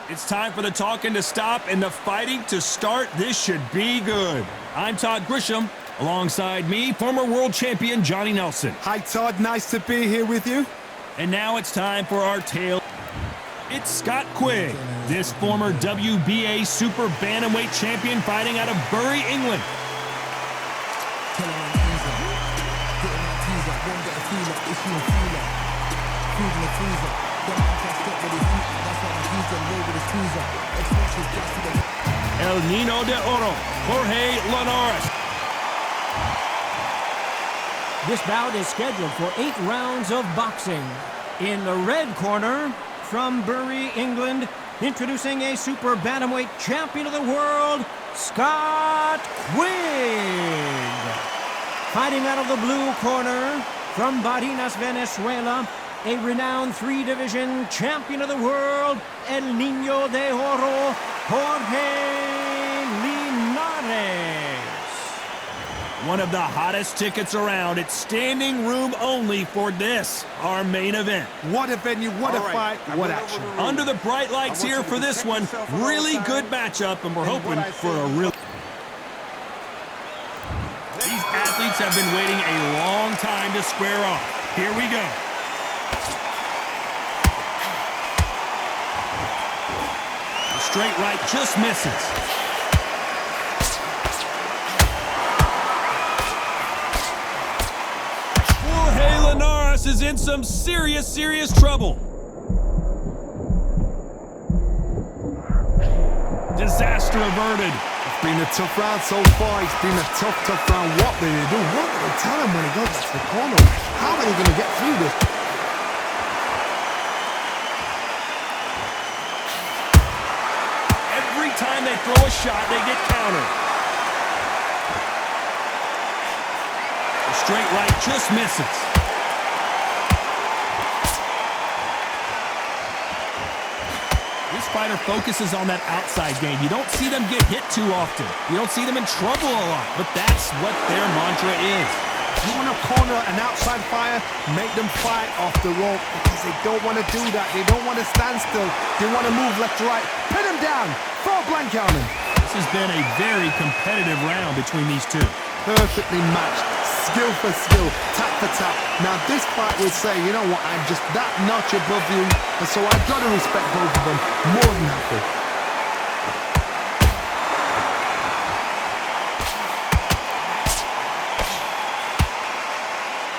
It's time for the talking to stop and the fighting to start. This should be good. I'm Todd Grisham. Alongside me, former world champion Johnny Nelson. Hi, Todd. Nice to be here with you. And now it's time for our tale. It's Scott Quigg, this former WBA Super Bantamweight champion fighting out of Bury, England. El Nino de Oro, Jorge Linares. This bout is scheduled for 8 rounds of boxing. In the red corner, from Bury, England, introducing a Super Bantamweight champion of the world, Scott Quigg. Fighting out of the blue corner, from Barinas, Venezuela, a renowned 3-division champion of the world, El Nino de Oro, Jorge Linares. One of the hottest tickets around. It's standing room only for this, our main event. What a venue, what a fight, what action. Under the bright lights here for this one. Really good matchup, and we're hoping for a real... These athletes have been waiting a long time to square off. Here we go. The straight right just misses. Linares is in some serious trouble. Disaster averted. It's been a tough round so far. It's been a tough round. What do they do? What do they tell him when he goes to the corner? How are they going to get through this? Every time they throw a shot, they get countered. The straight right just misses. This fighter focuses on that outside game. You don't see them get hit too often. You don't see them in trouble a lot, but that's what their mantra is. You want to corner an outside fighter, make them fight off the rope because they don't want to do that. They don't want to stand still. They want to move left to right. Pin them down. Throw a blank on them. This has been a very competitive round between these two. Perfectly matched. Skill for skill, tap for tap. Now this fight will say, you know what, I'm just that notch above you, and so I've got to respect both of them more than happy.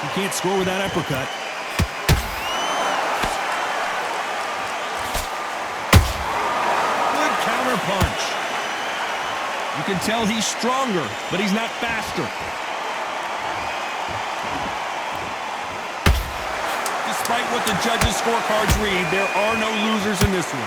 You can't score with that uppercut. Good counter punch. You can tell he's stronger, but he's not faster. Despite what the judges' scorecards read, there are no losers in this one.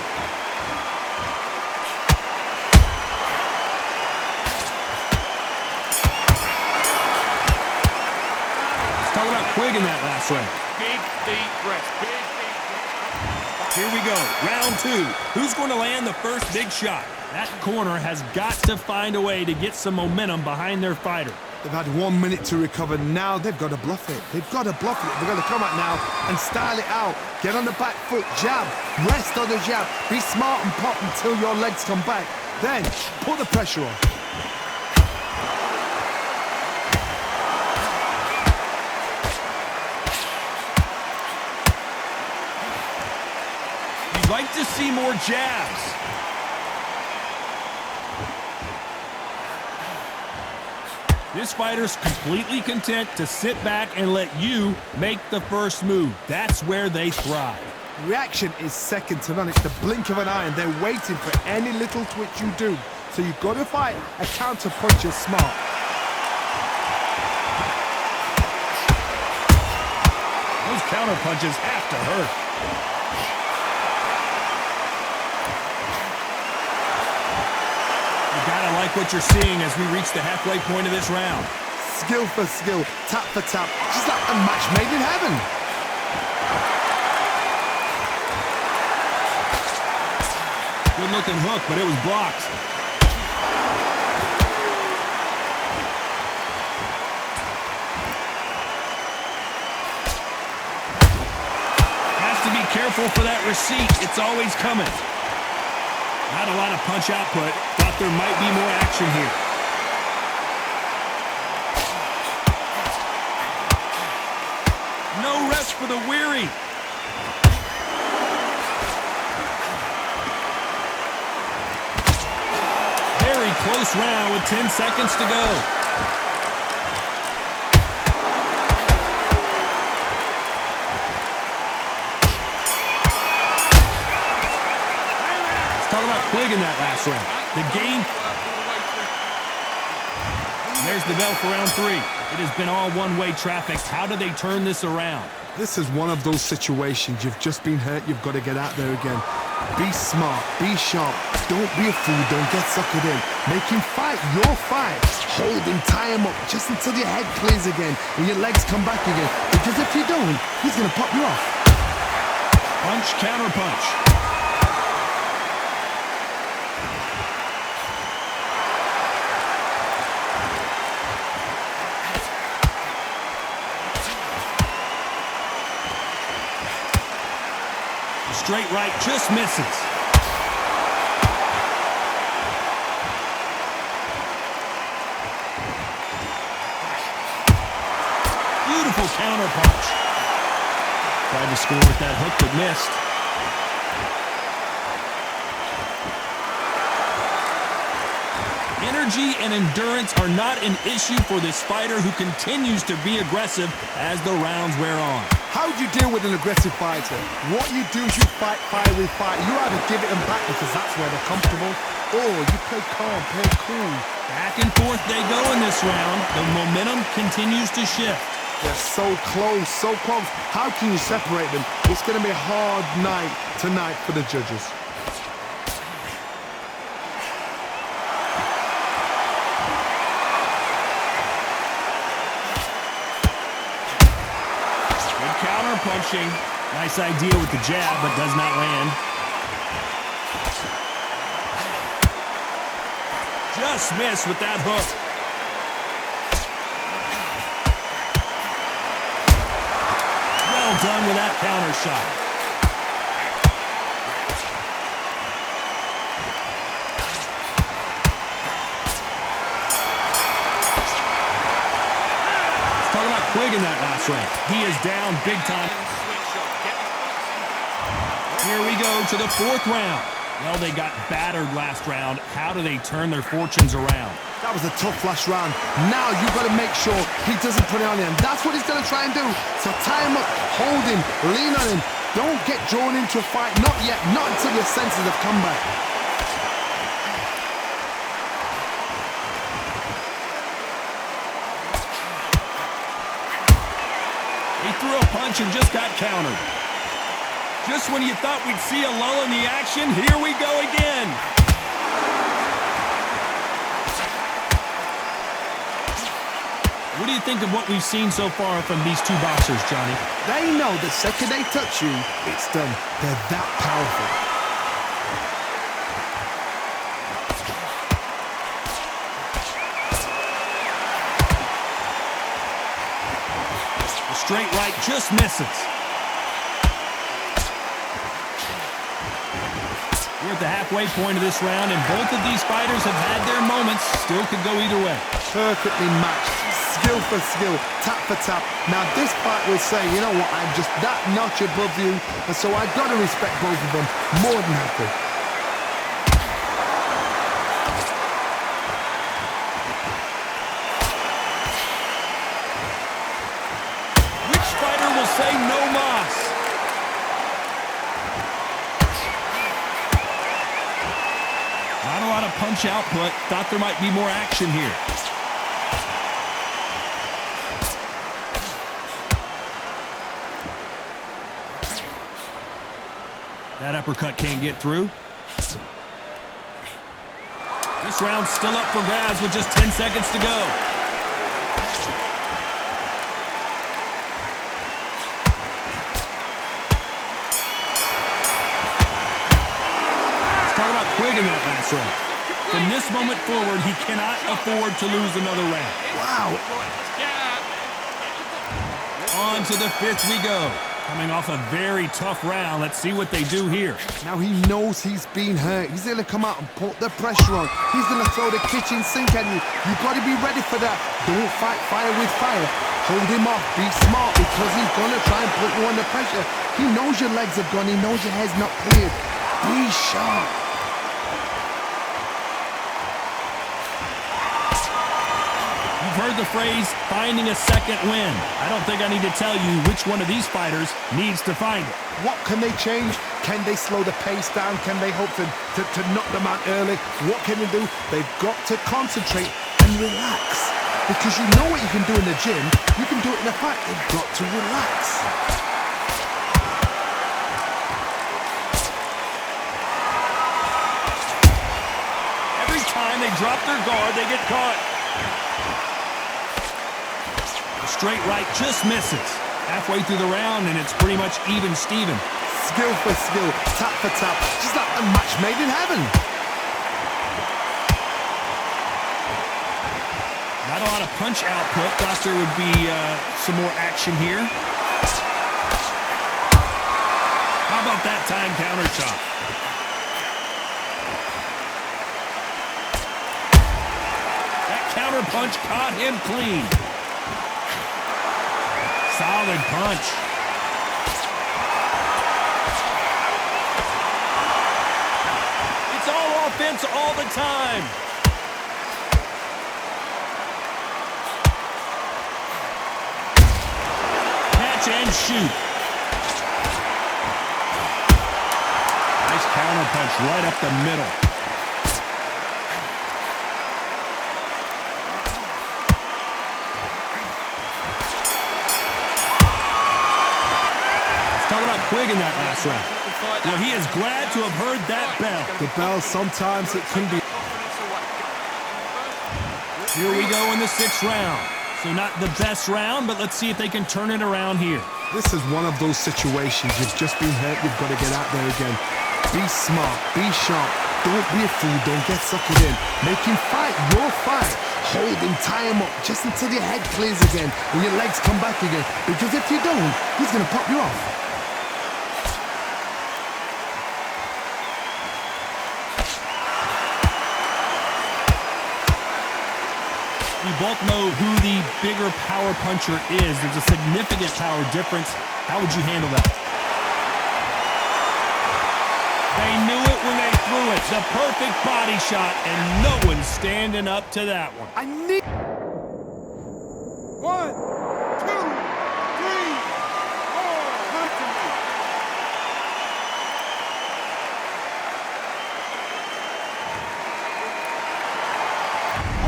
Let's talk about Quigg in that last round. Big, deep breath. Big, deep breath. Here we go, round 2. Who's going to land the first big shot? That corner has got to find a way to get some momentum behind their fighter. They've had 1 minute to recover. Now they've got to bluff it. They've got to bluff it. They've got to come out now and style it out. Get on the back foot, jab, rest on the jab. Be smart and pop until your legs come back. Then put the pressure on. You'd like to see more jabs. This fighter's completely content to sit back and let you make the first move. That's where they thrive. Reaction is second to none. It's the blink of an eye, and they're waiting for any little twitch you do. So you've got to fight a counter puncher smart. Those counter punches have to hurt. Gotta like what you're seeing as we reach the halfway point of this round. Skill for skill, tap for tap, just like a match made in heaven. Good looking hook, but it was blocked. Has to be careful for that receipt. It's always coming. Not a lot of punch output. Thought there might be more action here. No rest for the weary. Very close round with 10 seconds to go. Let's talk about Quigg in that last round. The game. There's the bell for round 3. It has been all one-way traffic. How do they turn this around? This is one of those situations. You've just been hurt. You've got to get out there again. Be smart. Be sharp. Don't be a fool. Don't get suckered in. Make him fight your fight. Hold him. Tie him up just until your head clears again and your legs come back again. Because if you don't, he's going to pop you off. Punch, counter punch. Straight right just misses. Beautiful counter punch. Tried to score with that hook but missed. Energy and endurance are not an issue for this fighter who continues to be aggressive as the rounds wear on. How do you deal with an aggressive fighter? What you do is you fight fire with fire. You either give it them back because that's where they're comfortable, or you play calm, play cool. Back and forth they go in this round. The momentum continues to shift. They're so close, so close. How can you separate them? It's going to be a hard night tonight for the judges. Punching. Nice idea with the jab, but does not land. Just missed with that hook. Well done with that counter shot. Let's talk about Quigg in that last round. He is down big time. Here we go to the 4th round. Well, they got battered last round. How do they turn their fortunes around? That was a tough last round. Now you've got to make sure he doesn't put it on him. That's what he's going to try and do. So tie him up, hold him, lean on him. Don't get drawn into a fight. Not yet. Not until your senses have come back. He threw a punch and just got countered. Just when you thought we'd see a lull in the action, here we go again. What do you think of what we've seen so far from these two boxers, Johnny? They know the second they touch you, it's done. They're that powerful. The straight right just misses. We're at the halfway point of this round, and both of these fighters have had their moments. Still could go either way. Perfectly matched. Skill for skill. Tap for tap. Now, this fight will say, you know what, I'm just that notch above you, and so I've got to respect both of them more than happy. Which fighter will say no mas? Not a lot of punch output. Thought there might be more action here. That uppercut can't get through. This round's still up for grabs with just 10 seconds to go. Let's talk about Quigg in that last round. From this moment forward, he cannot afford to lose another round. Wow. On to the 5th we go. Coming off a very tough round. Let's see what they do here. Now he knows he's been hurt. He's going to come out and put the pressure on. He's going to throw the kitchen sink at you. You've got to be ready for that. Don't fight fire with fire. Hold him off. Be smart because he's going to try and put you under pressure. He knows your legs have gone. He knows your head's not cleared. Be sharp. You've heard the phrase, finding a second win. I don't think I need to tell you which one of these fighters needs to find it. What can they change? Can they slow the pace down? Can they hope to knock them out early? What can they do? They've got to concentrate and relax. Because you know what you can do in the gym, you can do it in a fight. They've got to relax. Every time they drop their guard, they get caught. Straight right just misses. Halfway through the round, and it's pretty much even Steven. Skill for skill, tap for tap, just like a match made in heaven. Not a lot of punch output. Thought there would be some more action here. How about that time counter chop? That counter punch caught him clean. Solid punch. It's all offense all the time. Catch and shoot. Nice counter punch right up the middle. Quigg in that last round. Well, he is glad to have heard that bell. The bell, sometimes it can be. Here we go in the 6th round. So not the best round, but let's see if they can turn it around here. This is one of those situations. You've just been hurt. You've got to get out there again. Be smart. Be sharp. Don't be a fool. Don't get suckered in. Make him fight your fight. Hold him, tie him up, just until your head clears again and your legs come back again. Because if you don't, he's going to pop you off. We both know who the bigger power puncher is. There's a significant power difference. How would you handle that? They knew it when they threw it. The perfect body shot, and no one's standing up to that one. I need... 1, 2, 3, 4.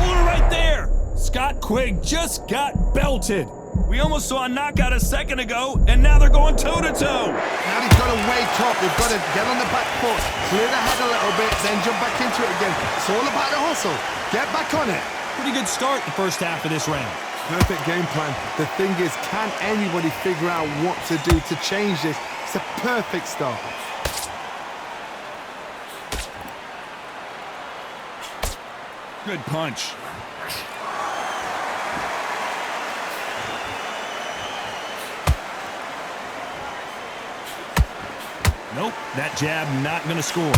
Hold it right there. Scott Quigg just got belted. We almost saw a knockout a second ago, and now they're going toe-to-toe. Now they've got to wake up. They've got to get on the back foot, clear the head a little bit, then jump back into it again. It's all about the hustle. Get back on it. Pretty good start the first half of this round. Perfect game plan. The thing is, can anybody figure out what to do to change this? It's a perfect start. Good punch. Nope, that jab not going to score.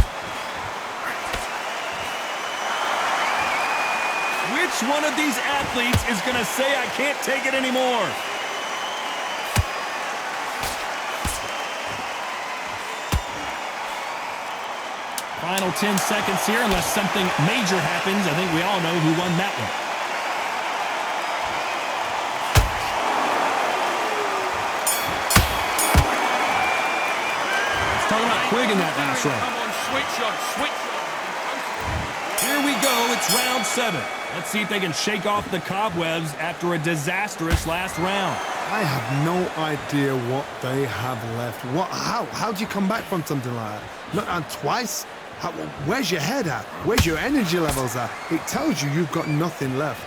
Which one of these athletes is going to say, I can't take it anymore? Final 10 seconds here, unless something major happens. I think we all know who won that one. Let's talk about Quigg in that last round. Come on, switch on, switch on. Here we go, it's round 7. Let's see if they can shake off the cobwebs after a disastrous last round. I have no idea what they have left. How do you come back from something like that? Not on twice? Where's your head at? Where's your energy levels at? It tells you you've got nothing left.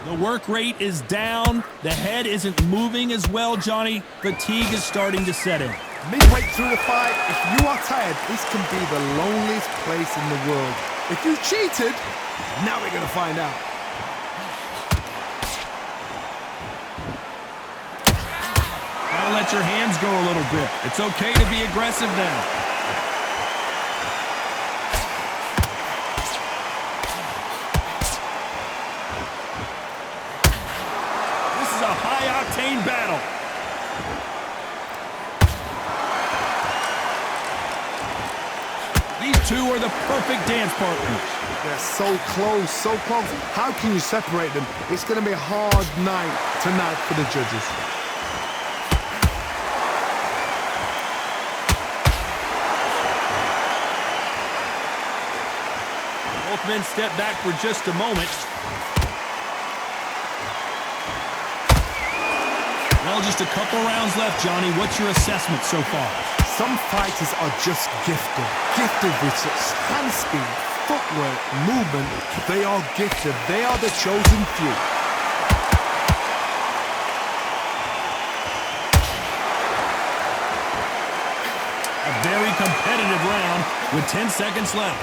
The work rate is down. The head isn't moving as well, Johnny. Fatigue is starting to set in. Midway through the fight, if you are tired, this can be the loneliest place in the world. If you cheated, now we're going to find out. Gotta let your hands go a little bit. It's okay to be aggressive now. This is a high-octane battle. These two are the perfect dance partners. They're so close, so close. How can you separate them? It's going to be a hard night tonight for the judges. Both men step back for just a moment. Well, just a couple rounds left, Johnny. What's your assessment so far? Some fighters are just gifted with such hand speed, footwork, movement. They are gifted. They are the chosen few. A very competitive round with 10 seconds left.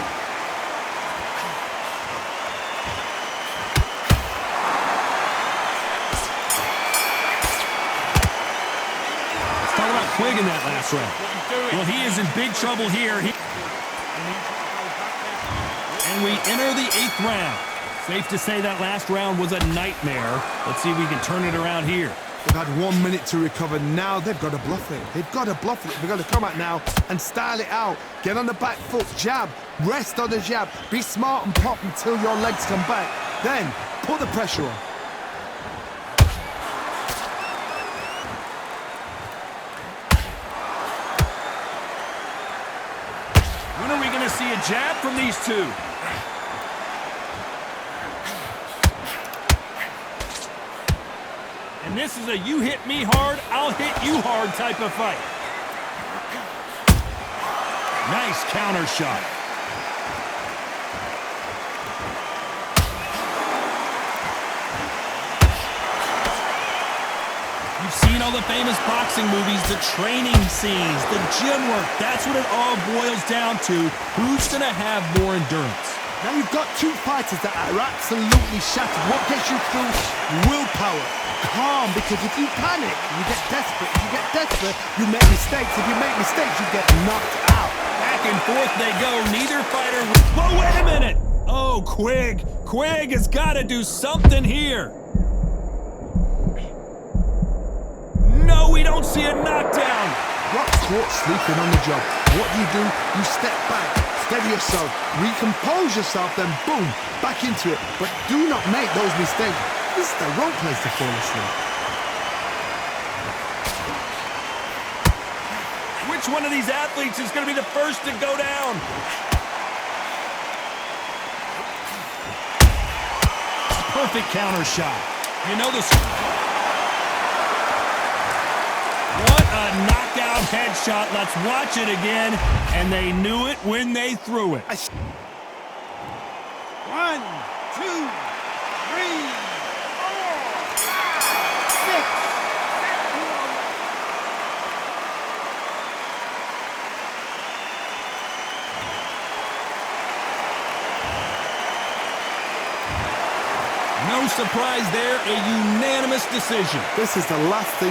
Let's talk about Quigg in that last round. Well, he is in big trouble here. And we enter the 8th round. Safe to say that last round was a nightmare. Let's see if we can turn it around here. They've had 1 minute to recover. Now they've got to bluff it. They've got to bluff it. They've got to come out now and style it out. Get on the back foot, jab, rest on the jab. Be smart and pop until your legs come back. Then put the pressure on. When are we going to see a jab from these two? And this is a you hit me hard, I'll hit you hard type of fight. Nice counter shot. You've seen all the famous boxing movies, the training scenes, the gym work. That's what it all boils down to. Who's going to have more endurance? Now you've got two fighters that are absolutely shattered. What gets you through? Willpower. Calm, because if you panic, you get desperate. If you get desperate, you make mistakes. If you make mistakes, you get knocked out. Back and forth they go. Neither fighter... Whoa, wait a minute! Oh, Quigg. Quigg has got to do something here. No, we don't see a knockdown. Rock's caught sleeping on the job. What do? You step back, steady yourself, recompose yourself, then boom, back into it. But do not make those mistakes. This is the wrong place to fall asleep. Which one of these athletes is going to be the first to go down? Perfect counter shot. You know this. What a knockout headshot. Let's watch it again. And they knew it when they threw it. 1, 2, 3, 4, 6. No surprise there, a unanimous decision. This is the last thing.